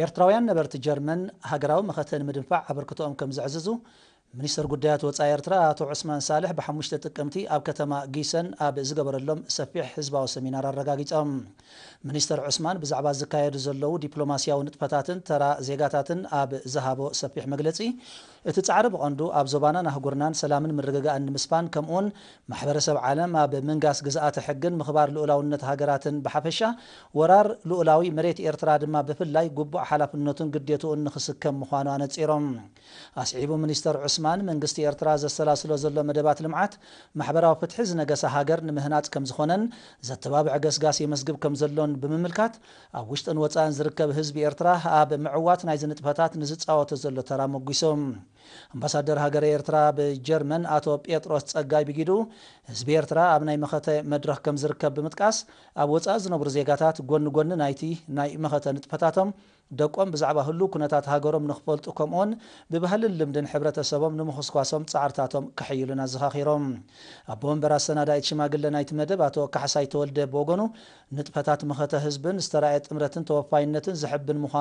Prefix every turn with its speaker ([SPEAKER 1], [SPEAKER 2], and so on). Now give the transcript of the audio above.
[SPEAKER 1] ኤርትራውያን ነበርቲ ጀርመን ሃገራዊ መኸተን ምድንፋዕ አበርክቶኦም ከም ዝዕዝዙ ሚኒስትር ጉዳያት ወፃኢ ኤርትራ አቶ ዑስማን ሳልሕ በ5 ጥቅምቲ ኣብ ከተማ ጊሰን ኣብ ዝገበረሎም ሰፊሕ ህዝባዊ ሰሚናር አረጋጊጾም ሚኒስትር ዑስማን ብዛዕባ ዝካየዱ ዘለው ዲፕሎማሲያዊ ንጥፈታትን ተራ ዜጋታትን ኣብ ዝሃቦ ሰፊሕ መግለጺ እቲ ጻዕሪ ብቐንዱ ኣብ ዞባናን ኣህጉርናን ሰላምን ምርግጋእን ንምስፋን ከምኡን ማሕበረሰብ ዓለም ኣብ ምንጋስ ግዝኣተ ሕግን ምኽባር ልኡላውነት ሃገራትን ብሓፈሻ ወራር ልኡላዊ መሬት ኤርትራ ድማ ብፍላይ ጉቡእ ሓላፍነቱን ግዴትኡን ንኽስከም ምዃኑ ኣነጺሮም ኣስዒቡ ሚኒስትር ዑስማን መንግስቲ ኤርትራ ዘሰላስሎ ዘሎ መደባት ልምዓት ማሕበራዊ ፍትሒ ዝነገሰ ሃገር ንምህናጽ ከም ዝኾነን ዘተባብዕ ገስጋስ የመስግብ ከም ዘሎን ብምምልካት ኣብ ውሽጥን ወፃእን ዝርከብ ህዝቢ ኤርትራ ኣብ ምዕዋት ናይ ዝንጥፈታት ንዝፃወቶ ዘሎ ተራ መጉሶም አምባሳደር ሃገር ኤርትራ በጀርመን አቶ ጴጥሮስ ጸጋይ ቢጊዱ ህዝቢ ኤርትራ ኣብ ናይ መኸተ መድረኽ ከም ዝርከብ ብምጥቃስ ኣብ ወፃእ ዝነብሩ ዜጋታት ጎን ናይቲ ናይ መኸተ ንጥፈታቶም ደቆም ብዛዕባ ህሉ ኩነታት ሃገሮም ንኽፈልጡ ከምኡን ብባህልን ልምድን ሕብረተሰቦም ንምኽስኳሶም ጻዕርታቶም ክሕይሉና ዘኻኺሮም ኣብ ወንበር ኣሰናዳኢት ሽማግለ ናይቲ መደብ አቶ ካሕሳይ ተወልደ በወገኑ ንጥፈታት መኸተ ህዝብን ዝተራእየ ጥምረትን ተወፋይነትን ዝሕብን ምዃኑ